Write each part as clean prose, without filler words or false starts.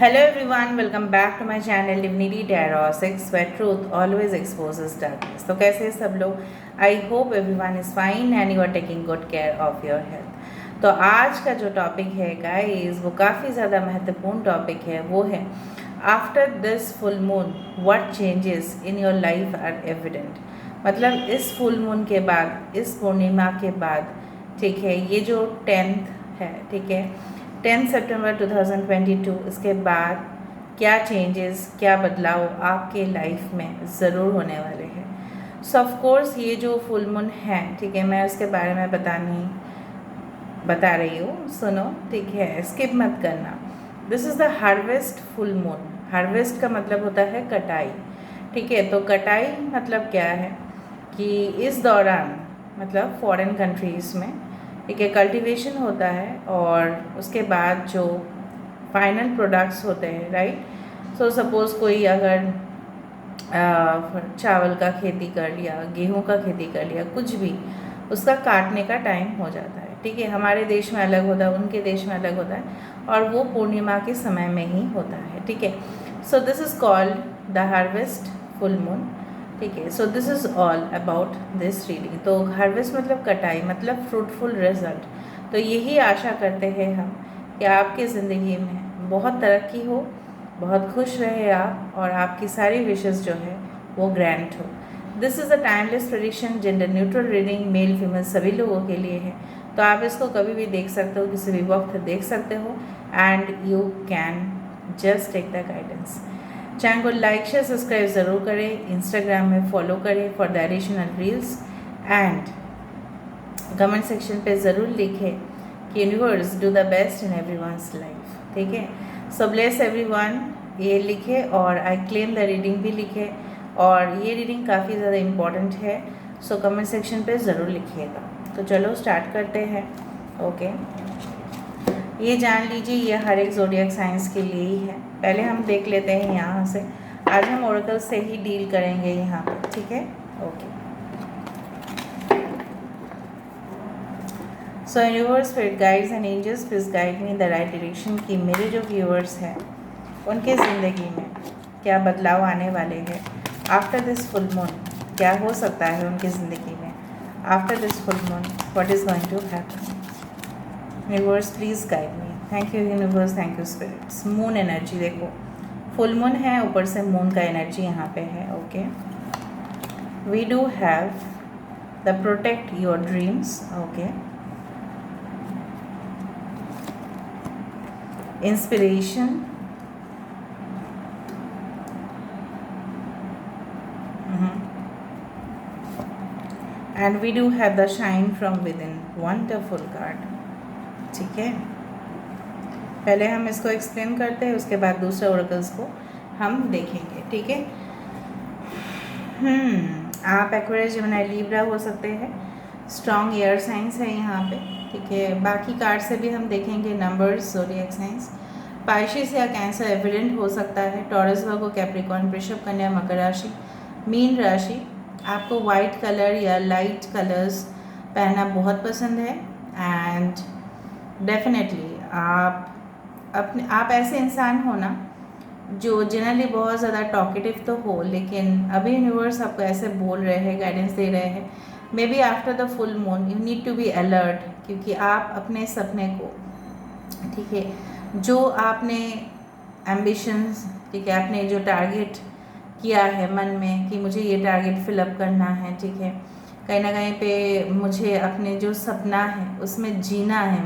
Hello everyone, welcome back to my channel Divinity Tarot 6 where truth always exposes darkness. तो कैसे हैं सब लोग? I hope everyone is fine and you are taking good care of your health. तो आज का जो topic है गाइस वो काफ़ी ज़्यादा महत्वपूर्ण टॉपिक है, वो है after this full moon what changes in your life are evident. मतलब इस फुल मून के बाद, इस पूर्णिमा के बाद, ठीक है, ये जो 10th है, ठीक है, 10 सितंबर 2022, इसके बाद क्या चेंजेस, क्या बदलाव आपके लाइफ में ज़रूर होने वाले हैं। सो ऑफ कोर्स ये जो फुल मून है, ठीक है, मैं उसके बारे में बता रही हूँ, सुनो, ठीक है, स्किप मत करना। This is the harvest full moon. Harvest का मतलब होता है कटाई, ठीक है। तो कटाई मतलब क्या है कि इस दौरान, मतलब फॉरेन कंट्रीज़ में, ठीक है, कल्टीवेशन होता है और उसके बाद जो फाइनल प्रोडक्ट्स होते हैं, राइट। सो सपोज़ कोई अगर चावल का खेती कर लिया, गेहूं का खेती कर लिया, कुछ भी, उसका काटने का टाइम हो जाता है, ठीक है। हमारे देश में अलग होता है, उनके देश में अलग होता है, और वो पूर्णिमा के समय में ही होता है, ठीक है। So this is called the harvest full moon, ठीक है। So this is all about this reading. तो हार्वेस्ट मतलब कटाई, मतलब फ्रूटफुल रिजल्ट। तो यही आशा करते हैं हम कि आपकी ज़िंदगी में बहुत तरक्की हो, बहुत खुश रहे आप, और आपकी सारी विशेज़ जो है वो ग्रैंट हो। This is a timeless prediction, gender neutral reading, male female सभी लोगों के लिए है। तो आप इसको कभी भी देख सकते हो, किसी भी वक्त देख सकते हो, and you can just take the guidance. Channel को लाइक शेयर सब्सक्राइब ज़रूर करें, इंस्टाग्राम में फॉलो करें for the additional reels, and comment section पे ज़रूर लिखें कि universe do the best in everyone's life, ठीक है। सो ब्लेस एवरीवन, ये लिखे, और आई क्लेम द रीडिंग भी लिखे, और ये रीडिंग काफ़ी ज़्यादा इम्पॉर्टेंट है। सो कमेंट सेक्शन पे ज़रूर लिखिएगा। तो चलो स्टार्ट करते हैं। ओके, ये जान लीजिए ये हर एक ज़ोडिएक साइंस के लिए ही है। पहले हम देख लेते हैं यहाँ से। आज हम ओरेकल से ही डील करेंगे यहाँ पे, ठीक है। Okay, so universe, spirit guides and angels, please guide me in the right direction कि मेरे जो व्यूअर्स हैं उनके ज़िंदगी में क्या बदलाव आने वाले हैं आफ्टर दिस फुल मून। क्या हो सकता है उनकी ज़िंदगी में after this full moon, what is going to happen. Universe please guide me. Thank you universe, thank you spirits. Moon energy, देखो फुल मून है, ऊपर से मून का एनर्जी यहाँ पे है। Okay, we do have the protect your dreams, okay, inspiration, and we do have the shine from within, wonderful card, ठीक है। पहले हम इसको एक्सप्लेन करते हैं, उसके बाद दूसरे ओरेकल्स को हम देखेंगे, ठीक है। आप एक्वेरियस, जेमिनी, लिब्रा हो सकते हैं। स्ट्रॉन्ग एयर साइंस है यहाँ पे, ठीक है। बाकी कार्ड से भी हम देखेंगे नंबर्स, ज़ोडिएक साइंस। पाइशिस या कैंसर एविडेंट हो सकता है। टॉरस, वर्गो, कैप्रिकॉर्न, वृषभ, कन्या, मकर राशि, मीन राशि। आपको वाइट कलर या लाइट कलर्स पहनना बहुत पसंद है, एंड डेफिनेटली आप ऐसे इंसान हो ना जो जनरली बहुत ज़्यादा टॉकेटिव तो हो, लेकिन अभी यूनिवर्स आपको ऐसे बोल रहे हैं, गाइडेंस दे रहे हैं, maybe after the full moon you need to be alert, क्योंकि आप अपने सपने को, ठीक है, जो आपने एम्बिशंस, ठीक है, आपने जो टारगेट किया है मन में कि मुझे ये टारगेट फिलअप करना है, ठीक है, कहीं ना कहीं पे मुझे अपने जो सपना है उसमें जीना है,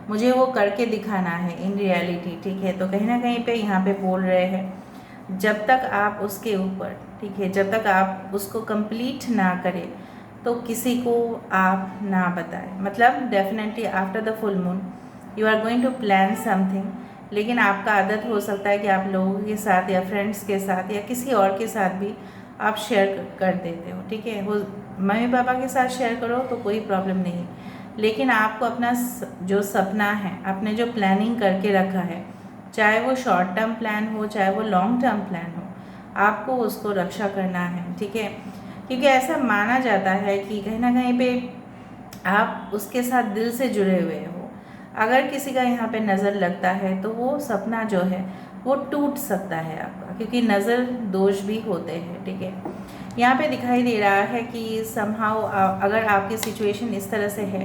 मुझे वो करके दिखाना है इन रियलिटी, ठीक है। तो कहीं ना कहीं पे यहाँ पे बोल रहे हैं जब तक आप उसके ऊपर, ठीक है, जब तक आप उसको कंप्लीट ना करें तो किसी को आप ना बताएं। मतलब definitely after the full moon you are going to plan something, लेकिन आपका आदत हो सकता है कि आप लोगों के साथ या फ्रेंड्स के साथ या किसी और के साथ भी आप शेयर कर देते हो, ठीक है। वो मम्मी पापा के साथ शेयर करो तो कोई प्रॉब्लम नहीं, लेकिन आपको अपना जो सपना है, आपने जो प्लानिंग करके रखा है, चाहे वो शॉर्ट टर्म प्लान हो, चाहे वो लॉन्ग टर्म प्लान हो, आपको उसको रक्षा करना है, ठीक है। क्योंकि ऐसा माना जाता है कि कहीं ना कहीं पे आप उसके साथ दिल से जुड़े हुए हो। अगर किसी का यहाँ पे नज़र लगता है तो वो सपना जो है वो टूट सकता है आपका, क्योंकि नज़र दोष भी होते हैं, ठीक है। यहाँ पे दिखाई दे रहा है कि समहाउ अगर आपकी सिचुएशन इस तरह से है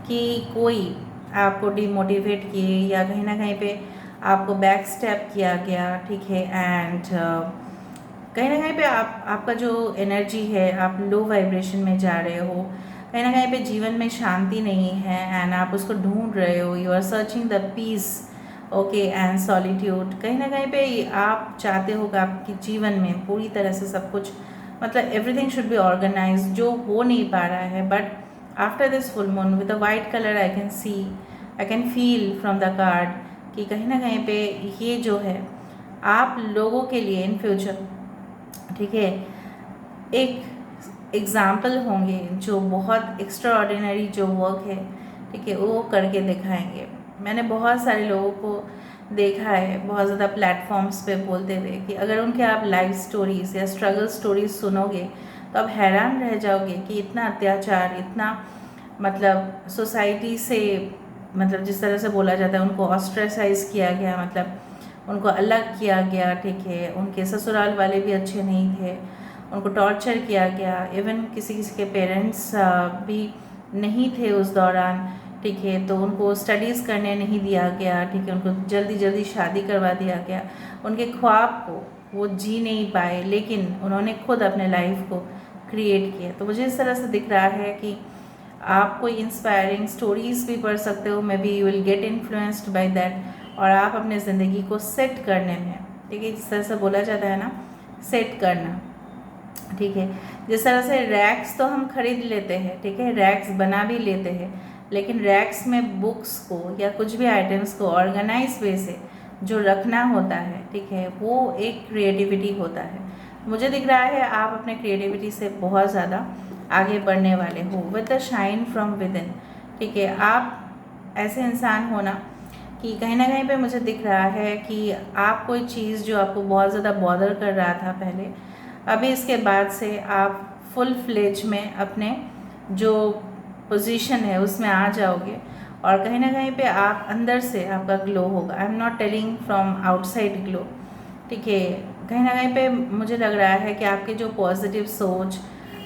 कि कोई आपको डिमोटिवेट किए या कहीं ना कहीं पे आपको बैक स्टेप किया गया, ठीक है, एंड कहीं ना कहीं पे आपका जो एनर्जी है, आप लो वाइब्रेशन में जा रहे हो, कहीं ना कहीं पे जीवन में शांति नहीं है एंड आप उसको ढूंढ रहे हो, you are searching the peace, okay, and solitude. कहीं ना कहीं पे आप चाहते हो कि आपके जीवन में पूरी तरह से सब कुछ, मतलब एवरीथिंग शुड बी ऑर्गेनाइज, जो हो नहीं पा रहा है। But after this full moon with a white colour I can see, I can feel from the card कि कहीं ना कहीं पे ये जो है आप लोगों के लिए इन फ्यूचर, ठीक है, एक एग्ज़ाम्पल होंगे जो बहुत एक्स्ट्रा ऑर्डिनरी जो वर्क है, ठीक है, वो करके दिखाएंगे। मैंने बहुत सारे लोगों को देखा है बहुत ज़्यादा प्लेटफॉर्म्स पे बोलते हुए कि अगर उनके आप लाइफ स्टोरीज़ या स्ट्रगल स्टोरीज सुनोगे तो आप हैरान रह जाओगे कि इतना अत्याचार, इतना मतलब सोसाइटी से, मतलब जिस तरह से बोला जाता है उनको ऑस्ट्रेसाइज किया गया, मतलब उनको अलग किया गया, ठीक है, उनके ससुराल वाले भी अच्छे नहीं थे, उनको टॉर्चर किया गया, इवन किसी किसी के पेरेंट्स भी नहीं थे उस दौरान, ठीक है, तो उनको स्टडीज़ करने नहीं दिया गया, ठीक है, उनको जल्दी जल्दी शादी करवा दिया गया, उनके ख्वाब को वो जी नहीं पाए, लेकिन उन्होंने खुद अपने लाइफ को क्रिएट किया। तो मुझे इस तरह से दिख रहा है कि आप कोई इंस्पायरिंग स्टोरीज़ भी पढ़ सकते हो, may be you will get influenced by that, और आप अपने ज़िंदगी को सेट करने में, ठीक है, जिस तरह से बोला जाता है ना, सेट करना, ठीक है। जिस तरह से रैक्स तो हम खरीद लेते हैं, ठीक है, रैक्स बना भी लेते हैं, लेकिन रैक्स में बुक्स को या कुछ भी आइटम्स को ऑर्गेनाइज वे से जो रखना होता है, ठीक है, वो एक क्रिएटिविटी होता है। मुझे दिख रहा है आप अपने क्रिएटिविटी से बहुत ज़्यादा आगे बढ़ने वाले हो with the shine from with in, ठीक है। आप ऐसे इंसान होना कि कहीं ना कहीं पे मुझे दिख रहा है कि आप कोई चीज़ जो आपको बहुत ज़्यादा बॉदर कर रहा था पहले, अभी इसके बाद से आप फुल फ्लेज में अपने जो पोजीशन है उसमें आ जाओगे, और कहीं ना कहीं पे आप अंदर से आपका ग्लो होगा। I am not telling from outside glow, ठीक है। कहीं ना कहीं पे मुझे लग रहा है कि आपकी जो पॉजिटिव सोच,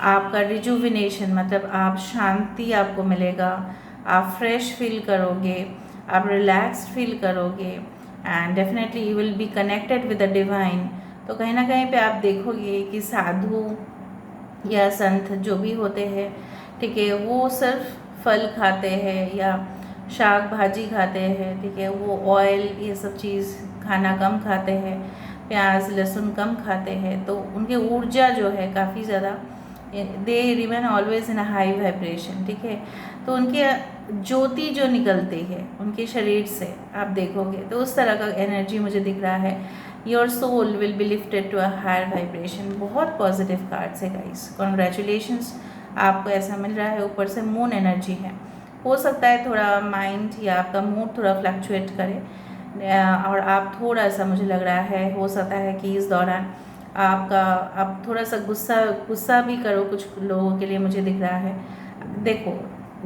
आपका रिजुविनेशन, मतलब आप शांति आपको मिलेगा, आप फ्रेश फील करोगे, आप रिलैक्स्ड फील करोगे, and definitely you will be connected with the divine. तो कहीं ना कहीं पे आप देखोगे कि साधु या संत जो भी होते हैं, ठीक है, वो सिर्फ फल खाते हैं या शाक भाजी खाते हैं, ठीक है, वो ऑयल ये सब चीज़ खाना कम खाते हैं, प्याज लहसुन कम खाते हैं, तो उनकी ऊर्जा जो है काफ़ी ज़्यादा, they remain always in a high vibration, ठीक है। तो उनकी ज्योति जो निकलती है उनके शरीर से आप देखोगे तो उस तरह का एनर्जी मुझे दिख रहा है। Your soul will be lifted to a higher vibration. बहुत पॉजिटिव कार्ड्स है गाइस, कॉन्ग्रेचुलेशंस, आपको ऐसा मिल रहा है। ऊपर से मून एनर्जी है, हो सकता है थोड़ा माइंड या आपका मूड थोड़ा फ्लक्चुएट करे, और आप थोड़ा सा, मुझे लग रहा है हो सकता है कि इस दौरान आपका आप थोड़ा सा गुस्सा भी करो कुछ लोगों के लिए, मुझे दिख रहा है। देखो,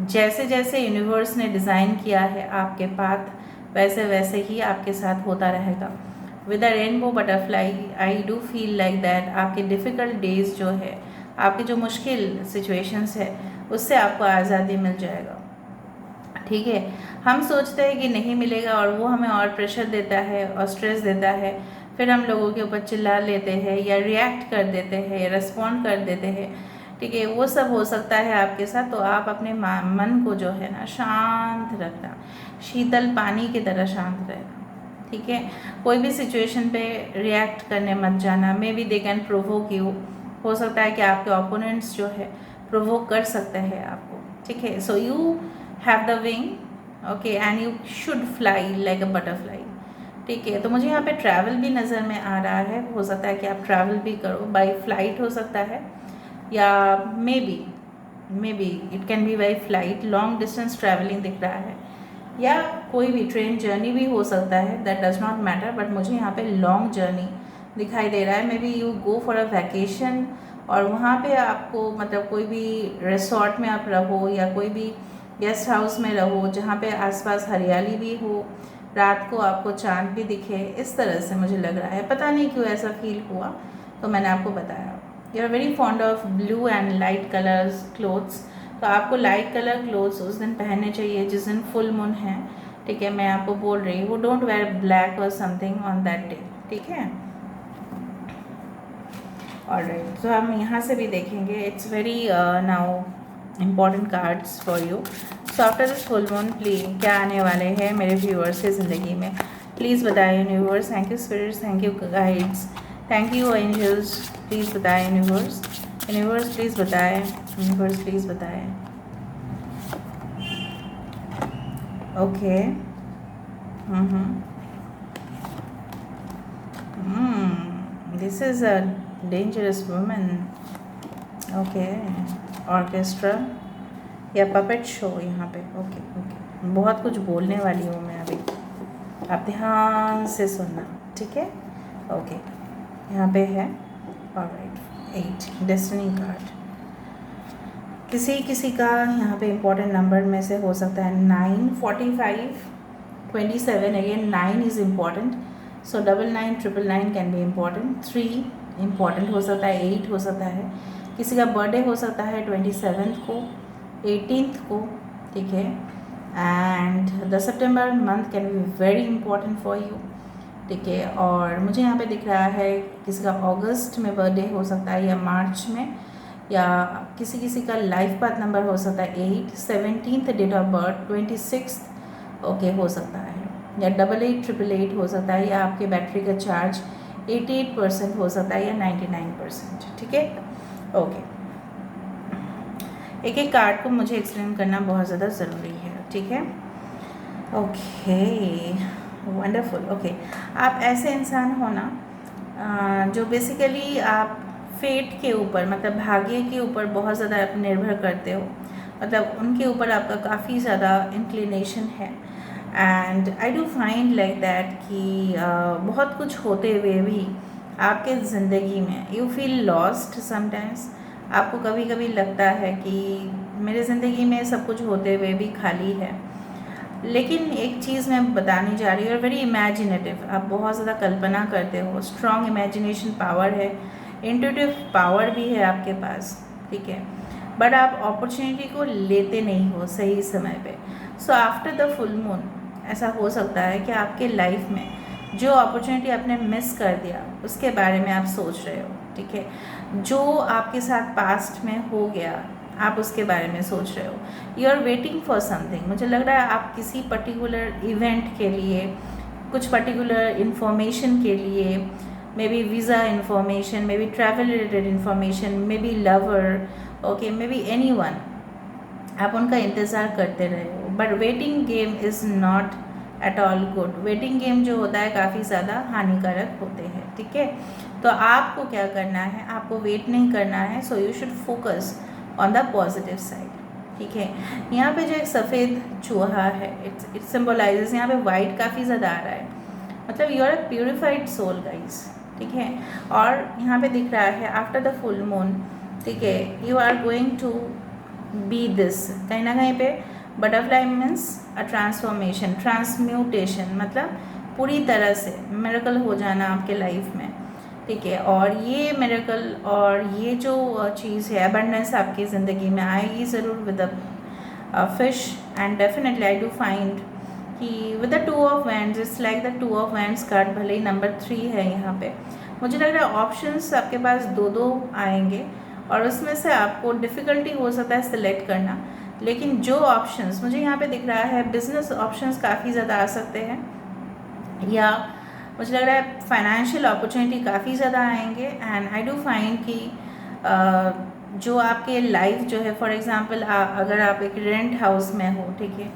जैसे जैसे यूनिवर्स ने डिज़ाइन किया है आपके पाथ, वैसे वैसे ही आपके साथ होता रहेगा। With a rainbow butterfly I do feel like that आपके डिफ़िकल्ट डेज जो है, आपकी जो मुश्किल सिचुएशंस है, उससे आपको आज़ादी मिल जाएगा, ठीक है। हम सोचते हैं कि नहीं मिलेगा और वो हमें और प्रेशर देता है और स्ट्रेस देता है, फिर हम लोगों के ऊपर चिल्ला लेते हैं या रिएक्ट कर देते हैं या रिस्पॉन्ड कर देते हैं, ठीक है। वो सब हो सकता है आपके साथ। तो आप अपने मन को जो है ना शांत रखना, शीतल पानी की तरह शांत रहना, ठीक है। कोई भी सिचुएशन पे रिएक्ट करने मत जाना। May be they can provoke you, हो सकता है कि आपके ओपोनेंट्स जो है प्रोवोक कर सकते हैं आपको, ठीक है। So you have the wing, okay, and you should fly like a butterfly, ठीक है। तो मुझे यहाँ पे ट्रैवल भी नज़र में आ रहा है, हो सकता है कि आप ट्रैवल भी करो, बाय फ्लाइट हो सकता है, या may be it can be by flight, long distance travelling दिख रहा है, या कोई भी ट्रेन जर्नी भी हो सकता है, that does not matter. But मुझे यहाँ पे लॉन्ग जर्नी दिखाई दे रहा है। May be you go for a vacation, और वहाँ पे आपको मतलब कोई भी रिसोर्ट में आप रहो या कोई भी गेस्ट हाउस में रहो जहाँ पे आसपास हरियाली भी हो, रात को आपको चाँद भी दिखे, इस तरह से मुझे लग रहा है। पता नहीं क्यों ऐसा फील हुआ, तो मैंने आपको बताया। You are very fond of blue and light colours clothes, तो आपको लाइट कलर क्लोथ्स उस दिन पहनने चाहिए जिस दिन फुल मून है, ठीक है। मैं आपको बोल रही हूँ, डोंट वेयर ब्लैक और समथिंग ऑन दैट डे, ठीक है। ऑलराइट, तो हम यहाँ से भी देखेंगे। It's very now important cards for you. So after this full moon please क्या आने वाले हैं मेरे व्यूअर्स की ज़िंदगी में, प्लीज़ बताएं universe. Thank you spirits, thank you guides, thank you angels, please बताएं यूनिवर्स। यूनिवर्स प्लीज़ बताएं, यूनिवर्स प्लीज़ बताएं। Okay, this is a dangerous woman. Okay, orchestra या पपेट शो यहाँ पे। ओके ओके, बहुत कुछ बोलने वाली हूँ मैं अभी, आप ध्यान से सुनना, ठीक है। ओके, यहाँ पे है ऑलराइट 8 डेस्टिनी कार्ड। किसी किसी का यहाँ पे इम्पोर्टेंट नंबर में से हो सकता है 9, 45, 27। Again 9 is important, so 99, 999 can be important. 3 important हो सकता है, 8 हो सकता है। किसी का बर्थडे हो सकता है 27 को, 18 को, ठीक है। And the September month can be very important for you, ठीक है। और मुझे यहाँ पे दिख रहा है किसी का अगस्त में बर्थडे हो सकता है या मार्च में, या किसी किसी का लाइफ पाथ नंबर हो सकता है 8, 17th date of birth 26 okay हो सकता है, या 8888 हो सकता है, या आपके बैटरी का चार्ज 88% हो सकता है, या 99%, ठीक है। ओके, एक एक कार्ड को मुझे एक्सप्लेन करना बहुत ज़्यादा ज़रूरी है, ठीक है। Okay, wonderful. ओके, आप ऐसे इंसान हो ना जो बेसिकली आप फेट के ऊपर, मतलब भाग्य के ऊपर बहुत ज़्यादा आप निर्भर करते हो, मतलब उनके ऊपर आपका काफ़ी ज़्यादा इंक्लिनेशन है। And I do find like that कि बहुत कुछ होते हुए भी आपके ज़िंदगी में यू फील लॉस्ट समटाइम्स। आपको कभी कभी लगता है कि मेरे ज़िंदगी में सब कुछ होते हुए भी खाली है। लेकिन एक चीज़ मैं बताने जा रही हूँ, वेरी इमेजिनेटिव, आप बहुत ज़्यादा कल्पना करते हो, स्ट्रॉन्ग इमेजिनेशन पावर है, इंट्यूटिव पावर भी है आपके पास, ठीक है। बट आप अपॉर्चुनिटी को लेते नहीं हो सही समय पे। So after the full moon ऐसा हो सकता है कि आपके लाइफ में जो अपॉर्चुनिटी आपने मिस कर दिया उसके बारे में आप सोच रहे हो, ठीक है। जो आपके साथ पास्ट में हो गया आप उसके बारे में सोच रहे हो, you are waiting for something. मुझे लग रहा है आप किसी पर्टिकुलर इवेंट के लिए, कुछ पर्टिकुलर इन्फॉर्मेशन के लिए, may be visa information, may be travel related information, may be lover, okay, may be any one, आप उनका इंतज़ार करते रहे हो। But waiting game is not at all good. Waiting game जो होता है काफ़ी ज़्यादा हानिकारक होते हैं, ठीक है। तो आपको क्या करना है, आपको वेट नहीं करना है। So you should focus on the positive side, ठीक है। यहाँ पे जो एक सफ़ेद चूहा है, इट सिम्बोलाइजेस, यहाँ पे वाइट काफ़ी ज़्यादा आ रहा है, मतलब you are a purified soul guys, ठीक है। और यहाँ पे दिख रहा है आफ्टर द फुल मून, ठीक है, you are going to be this, कहीं ना कहीं पे butterfly means a transformation, transmutation, मतलब पूरी तरह से मिरेकल हो जाना आपके लाइफ में, ठीक है। और ये मिरेकल और ये जो चीज़ है अबंडेंस आपकी ज़िंदगी में आएगी ज़रूर with a fish. And definitely I do find कि with the 2 of wands, it's like the 2 of wands card, भले ही नंबर 3 है यहाँ पे, मुझे लग रहा है ऑप्शंस आपके पास 2-2 आएंगे और उसमें से आपको डिफ़िकल्टी हो सकता है सिलेक्ट करना। लेकिन जो ऑप्शंस मुझे यहाँ पे दिख रहा है, बिजनेस ऑप्शंस काफ़ी ज़्यादा आ सकते हैं, या मुझे लग रहा है फाइनेंशियल अपॉर्चुनिटी काफ़ी ज़्यादा आएंगे। एंड आई डू फाइंड कि जो आपके लाइफ जो है, फॉर एग्ज़ाम्पल अगर आप एक रेंट हाउस में हो, ठीक है,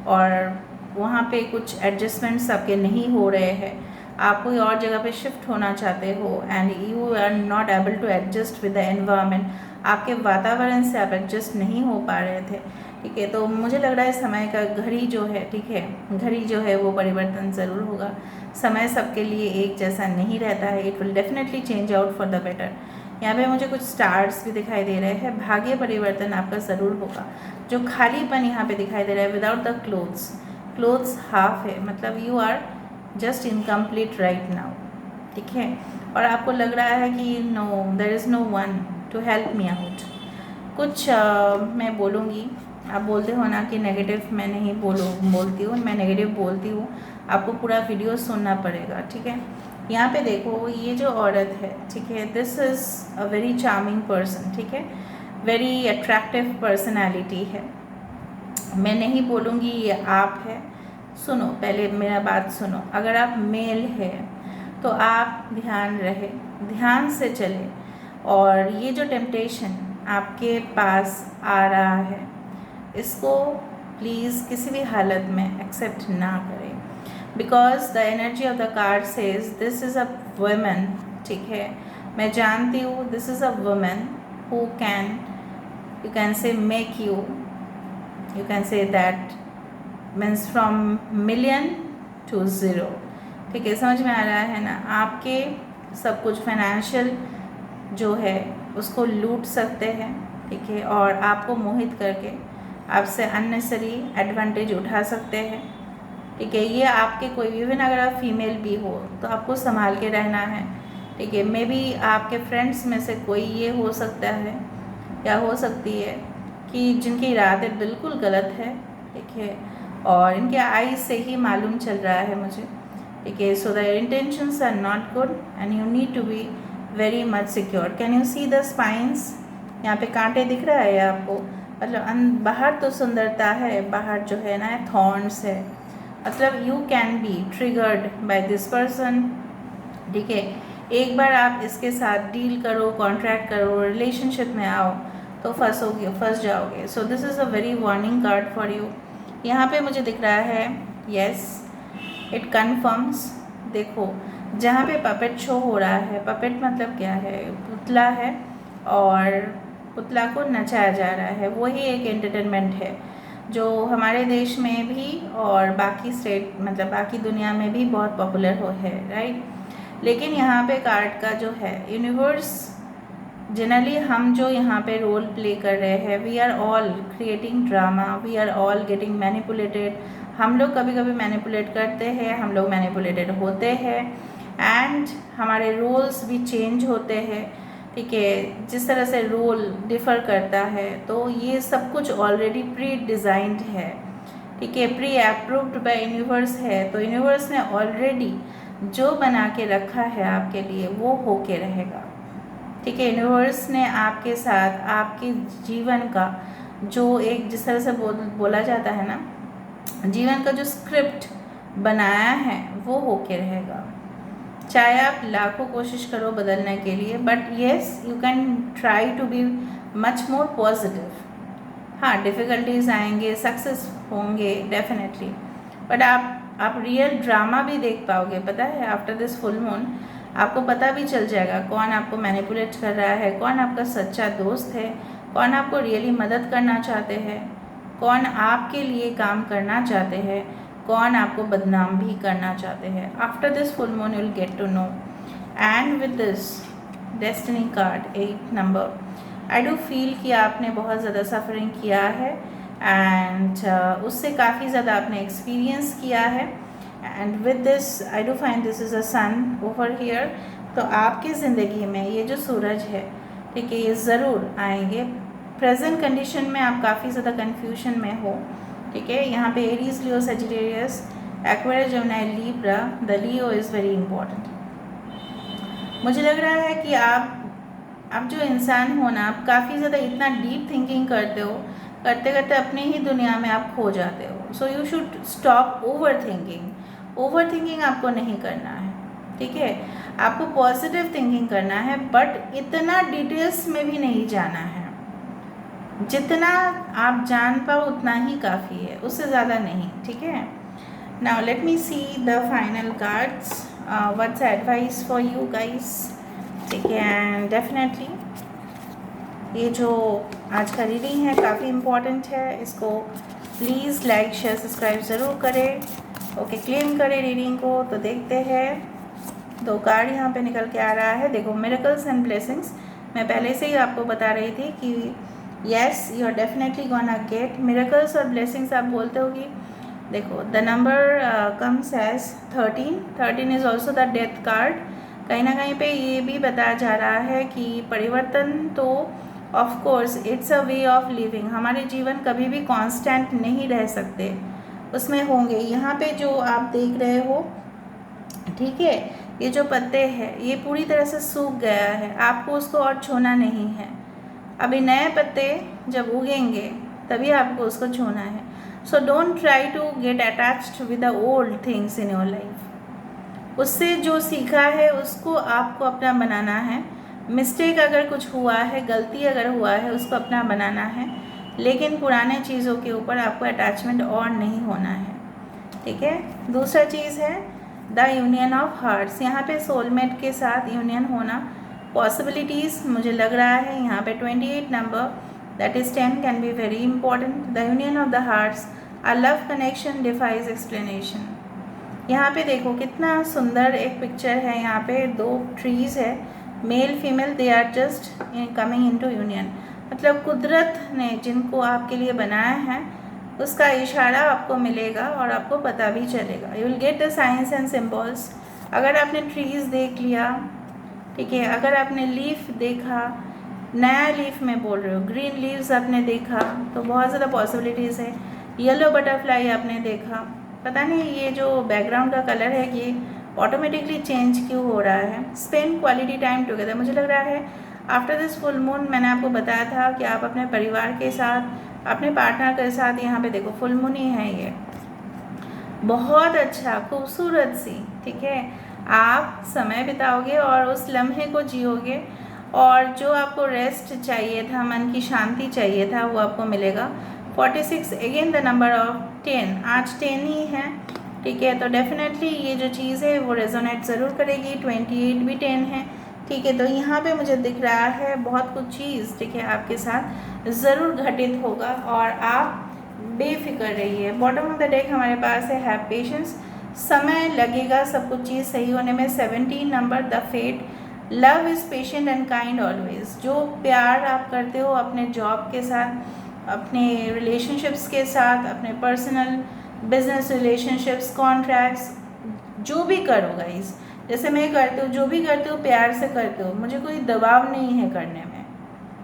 और वहाँ पे कुछ एडजस्टमेंट्स आपके नहीं हो रहे हैं, आप कोई और जगह पे शिफ्ट होना चाहते हो and you are not able to adjust with the environment, आपके वातावरण से आप एडजस्ट नहीं हो पा रहे थे, ठीक है। तो मुझे लग रहा है समय का घड़ी जो है, ठीक है, घड़ी जो है वो परिवर्तन ज़रूर होगा। समय सबके लिए एक जैसा नहीं रहता है, it will definitely change out for the better. यहाँ पे मुझे कुछ स्टार्स भी दिखाई दे रहे हैं, भाग्य परिवर्तन आपका ज़रूर होगा। जो खालीपन यहाँ पे दिखाई दे रहा है without the clothes, clothes half है, मतलब you are just incomplete right now, ठीक है। और आपको लग रहा है कि no, there is no one to help me out. कुछ मैं बोलूँगी, आप बोलते हो ना कि नेगेटिव मैं नहीं बोलती हूँ, मैं नेगेटिव बोलती हूँ, आपको पूरा वीडियो सुनना पड़ेगा, ठीक है। यहाँ पे देखो, ये जो औरत है, ठीक है, this is a very charming person, ठीक है, वेरी अट्रैक्टिव पर्सनैलिटी है। मैं नहीं बोलूँगी ये आप है। सुनो, पहले मेरा बात सुनो। अगर आप मेल है तो आप ध्यान से चले, और ये जो टेम्पटेशन आपके पास आ रहा है, इसको प्लीज़ किसी भी हालत में एक्सेप्ट ना करें, because the energy of the card says this is a woman, ठीक है। मैं जानती हूँ this is a woman who can, you can say make you can say that means from million to zero, ठीक है। समझ में आ रहा है ना? आपके सब कुछ फाइनेंशियल जो है उसको लूट सकते हैं, ठीक है, और आपको मोहित करके आपसे अननेसेसरी एडवांटेज उठा सकते हैं, ठीक है। ये आपके कोई भी, इवन अगर आप फीमेल भी हो तो आपको संभाल के रहना है, ठीक है। मे बी आपके फ्रेंड्स में से कोई ये हो सकता है या हो सकती है कि जिनके इरादे बिल्कुल गलत है, ठीक है, और इनके आईज से ही मालूम चल रहा है मुझे, ठीक है। So the intentions are not good and you need to be very much secure. Can you see the spines? यहाँ पे कांटे दिख रहा है आपको, मतलब बाहर तो सुंदरता है, बाहर जो है ना थॉर्न्स है, मतलब you can be triggered by this person, ठीक है। एक बार आप इसके साथ डील करो, कॉन्ट्रैक्ट करो, रिलेशनशिप में आओ तो फंस जाओगे। So this is a very warning card for you. यहाँ पे मुझे दिख रहा है येस, इट कन्फर्म्स। देखो, जहाँ पे पपेट शो हो रहा है, पपेट मतलब क्या है? पुतला है, और पुतला को नचाया जा रहा है, वही एक एंटरटेनमेंट है जो हमारे देश में भी और बाकी स्टेट, मतलब बाकी दुनिया में भी बहुत पॉपुलर है, राइट। लेकिन यहाँ पे कार्ड का जो है यूनिवर्स, जनरली हम जो यहाँ पे रोल प्ले कर रहे हैं, we are all creating drama, we are all getting manipulated. हम लोग कभी कभी मैनिपुलेट करते हैं, हम लोग मैनिपुलेटेड होते हैं, एंड हमारे रोल्स भी चेंज होते हैं, ठीक है। जिस तरह से रोल डिफ़र करता है, तो ये सब कुछ ऑलरेडी प्री डिज़ाइंड है, ठीक है, प्री अप्रूव्ड बाय यूनिवर्स है। तो यूनिवर्स ने ऑलरेडी जो बना के रखा है आपके लिए, वो होके रहेगा, ठीक है। यूनिवर्स ने आपके साथ आपके जीवन का जो एक, जिस तरह से बोला जाता है ना, जीवन का जो स्क्रिप्ट बनाया है वो होके रहेगा। चाहे आप लाखों कोशिश करो बदलने के लिए, but yes you can try to be much more positive. हाँ, डिफ़िकल्टीज आएंगे, सक्सेस होंगे डेफिनेटली, बट आप रियल ड्रामा भी देख पाओगे। पता है, आफ्टर दिस फुल मून आपको पता भी चल जाएगा कौन आपको मैनिपुलेट कर रहा है, कौन आपका सच्चा दोस्त है, कौन आपको रियली मदद करना चाहते हैं, कौन आपके लिए काम करना चाहते हैं, कौन आपको बदनाम भी करना चाहते हैं। After this full moon you will get to know. And with this destiny card 8 number, I do feel कि आपने बहुत ज़्यादा सफरिंग किया है, एंड उससे काफ़ी ज़्यादा आपने एक्सपीरियंस किया है। And with this I do find this is a sun over here. तो आपकी ज़िंदगी में ये जो सूरज है, ठीक है, ये ज़रूर आएंगे। प्रेजेंट कंडीशन में आप काफ़ी ज़्यादा कन्फ्यूजन में हो, ठीक है। यहाँ पे Aries, Leo, Sagittarius, Aquarius, Gemini, Libra, the Leo is very important. मुझे लग रहा है कि आप जो इंसान हो ना, आप काफ़ी ज़्यादा इतना डीप थिंकिंग करते हो, करते करते अपनी ही दुनिया में आप खो जाते हो। So you should stop over thinking. Over thinking आपको नहीं करना है, ठीक है। आपको पॉजिटिव थिंकिंग करना है, बट इतना डिटेल्स में भी नहीं जाना है। जितना आप जान पाओ उतना ही काफ़ी है, उससे ज़्यादा नहीं, ठीक है। Now let me see the final cards, what's advice for you guys, ठीक है। एंड डेफिनेटली ये जो आज का रीडिंग है काफ़ी इम्पॉर्टेंट है, इसको प्लीज़ लाइक, शेयर, सब्सक्राइब ज़रूर करें, ओके। क्लेम करें रीडिंग को। तो देखते हैं, 2 कार्ड यहाँ पे निकल के आ रहा है। देखो, मिरेकल्स एंड ब्लेसिंग्स, मैं पहले से ही आपको बता रही थी कि yes, you are definitely gonna get miracles और ब्लेसिंग्स। आप बोलते हो कि देखो the number comes as 13। 13 is also the death card. कहीं ना कहीं पे ये भी बताया जा रहा है कि परिवर्तन तो of course it's a way of living, हमारे जीवन कभी भी कांस्टेंट नहीं रह सकते, उसमें होंगे। यहाँ पे जो आप देख रहे हो, ठीक है, ये जो पत्ते हैं ये पूरी तरह से सूख गया है, आपको उसको और छूना नहीं है। अभी नए पत्ते जब उगेंगे तभी आपको उसको छूना है। So don't try to get attached with the old things in your life. उससे जो सीखा है उसको आपको अपना बनाना है। मिस्टेक अगर कुछ हुआ है, गलती अगर हुआ है, उसको अपना बनाना है, लेकिन पुराने चीज़ों के ऊपर आपको अटैचमेंट और नहीं होना है, ठीक है। दूसरा चीज़ है द यूनियन ऑफ हार्ट्स। यहाँ पे सोलमेट के साथ यूनियन होना पॉसिबिलिटीज़ मुझे लग रहा है। यहाँ पे 28 number that is 10 can be very important. The union of the hearts, a love connection defies explanation. यहाँ पे देखो कितना सुंदर एक पिक्चर है। यहाँ पे दो ट्रीज़ है, male female, they are just coming into union. मतलब कुदरत ने जिनको आपके लिए बनाया है उसका इशारा आपको मिलेगा और आपको पता भी चलेगा। You will get the science and symbols. अगर आपने ट्रीज़ देख लिया, ठीक है, अगर आपने लीफ देखा, नया लीफ में बोल रहे हो, ग्रीन लीव्स आपने देखा तो बहुत ज़्यादा पॉसिबिलिटीज़ है। येलो बटरफ्लाई आपने देखा, पता नहीं ये जो बैकग्राउंड का कलर है ये ऑटोमेटिकली चेंज क्यों हो रहा है। स्पेंड क्वालिटी टाइम टुगेदर, मुझे लग रहा है आफ्टर दिस फुल मून, मैंने आपको बताया था कि आप अपने परिवार के साथ, अपने पार्टनर के साथ, यहाँ पे देखो फुल मून ही है ये, बहुत अच्छा खूबसूरत सी, ठीक है, आप समय बिताओगे और उस लम्हे को जियोगे और जो आपको रेस्ट चाहिए था, मन की शांति चाहिए था, वो आपको मिलेगा। 46 अगेन द नंबर ऑफ 10, आज 10 ही है, ठीक है, तो डेफिनेटली ये जो चीज़ है वो रेजोनेट ज़रूर करेगी। 28 भी 10 है, ठीक है, तो यहाँ पे मुझे दिख रहा है बहुत कुछ चीज़, ठीक है, आपके साथ ज़रूर घटित होगा और आप बेफिक्र रहिए। बॉटम ऑफ द डेक हमारे पास है हैव पेशेंस, समय लगेगा सब कुछ चीज़ सही होने में। 17 number the fate, love is patient and kind always. जो प्यार आप करते हो अपने जॉब के साथ, अपने रिलेशनशिप्स के साथ, अपने पर्सनल बिजनेस रिलेशनशिप्स, कॉन्ट्रैक्ट्स, जो भी करो गाइस, जैसे मैं करती हूँ, जो भी करती हूँ प्यार से करती हूँ, मुझे कोई दबाव नहीं है करने में,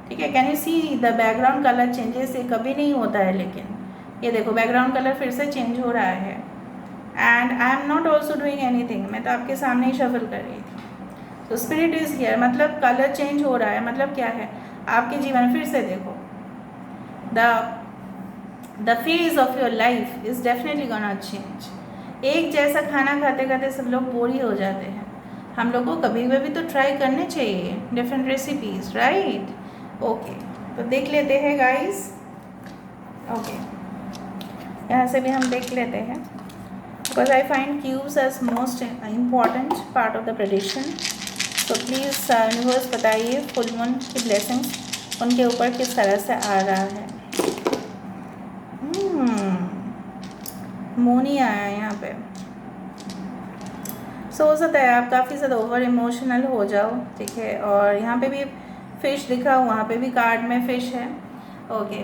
ठीक है। Can you see the background colour changes, ये कभी नहीं होता है, लेकिन ये देखो बैकग्राउंड कलर फिर से चेंज हो रहा है। And I am not also doing anything, मैं तो आपके सामने ही शफल कर रही थी। तो स्पिरिट इज़ हियर, मतलब कलर चेंज हो रहा है, मतलब क्या है, आपके जीवन, फिर से देखो the phase of your life is definitely gonna change. एक जैसा खाना खाते खाते सब लोग बोर ही हो जाते हैं, हम लोग को कभी कभी तो ट्राई करने चाहिए डिफरेंट रेसिपीज़, राइट। ओके, तो देख लेते हैं गाइस। ओके, यहाँ से भी हम देख लेते हैं, because I find cubes as most important part of the prediction. तो प्लीज़ यूनिवर्स बताइए फुल मून की ब्लेसिंग्स उनके ऊपर किस तरह से आ रहा है। मून ही आया है यहाँ पे। सो हो सकता है आप काफ़ी ज़्यादा ओवर इमोशनल हो जाओ, ठीक है, और यहाँ पे भी फिश दिखा, वहाँ पे भी कार्ड में फिश है। ओके,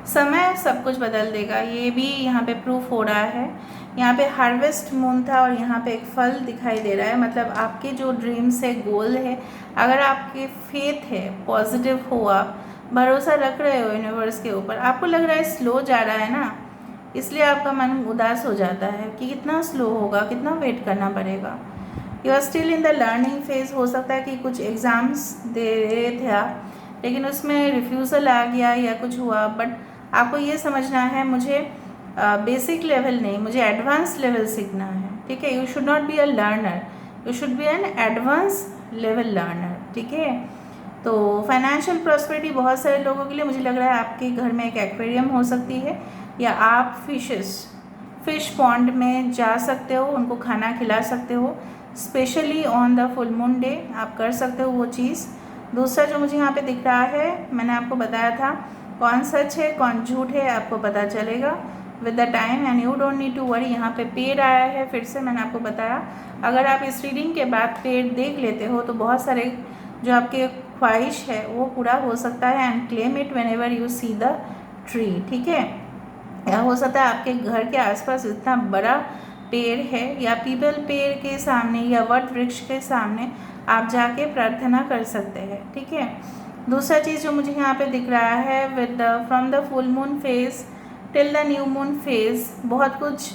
समय सब कुछ बदल देगा, ये भी यहाँ पे प्रूफ हो रहा है। यहाँ पे हार्वेस्ट मून था और यहाँ पे एक फल दिखाई दे रहा है, मतलब आपके जो ड्रीम्स है, गोल है, अगर आपके फेथ है, पॉजिटिव हो, आप भरोसा रख रहे हो यूनिवर्स के ऊपर, आपको लग रहा है स्लो जा रहा है ना, इसलिए आपका मन उदास हो जाता है कि कितना स्लो होगा, कितना वेट करना पड़ेगा। You are still in the learning phase. हो सकता है कि कुछ एग्ज़ाम्स दे रहे थे आप, लेकिन उसमें रिफ्यूज़ल आ गया या कुछ हुआ, बट आपको ये समझना है मुझे बेसिक लेवल नहीं, मुझे एडवांस लेवल सीखना है, ठीक है। You should not be a learner, you should be an advance level learner, ठीक है। तो फाइनेंशियल प्रॉस्पेरिटी बहुत सारे लोगों के लिए, मुझे लग रहा है आपके घर में एक एक्वेरियम हो सकती है, या आप फिश पॉन्ड में जा सकते हो, उनको खाना खिला सकते हो, specially on the full moon day आप कर सकते हो वो चीज़। दूसरा जो मुझे यहाँ पे दिख रहा है, मैंने आपको बताया था कौन सच है कौन झूठ है, आपको पता चलेगा with the time and you don't need to worry. यहाँ पे पेड़ आया है, फिर से मैंने आपको बताया, अगर आप इस रीडिंग के बाद पेड़ देख लेते हो तो बहुत सारे जो आपके ख्वाहिश है वो पूरा हो सकता है। And claim it when ever you see the tree, ठीक है। या हो सकता है आपके घर के आसपास इतना बड़ा पेड़ है या पीपल पेड़ के सामने या वट वृक्ष के सामने आप जाके प्रार्थना कर सकते हैं, ठीक है। दूसरा चीज़ जो मुझे यहाँ पे दिख रहा है, with from the full moon phase till the new moon phase, बहुत कुछ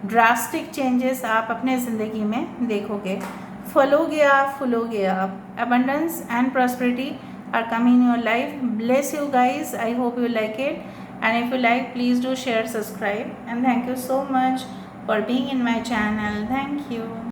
ड्रास्टिक चेंजेस आप अपने ज़िंदगी में देखोगे। फलोगे आप, फूलोगे आप। Abundance and prosperity are coming in your life. Bless you guys. I hope you like it, and if you like, please do share, subscribe, and thank you so much for being in my channel. Thank you.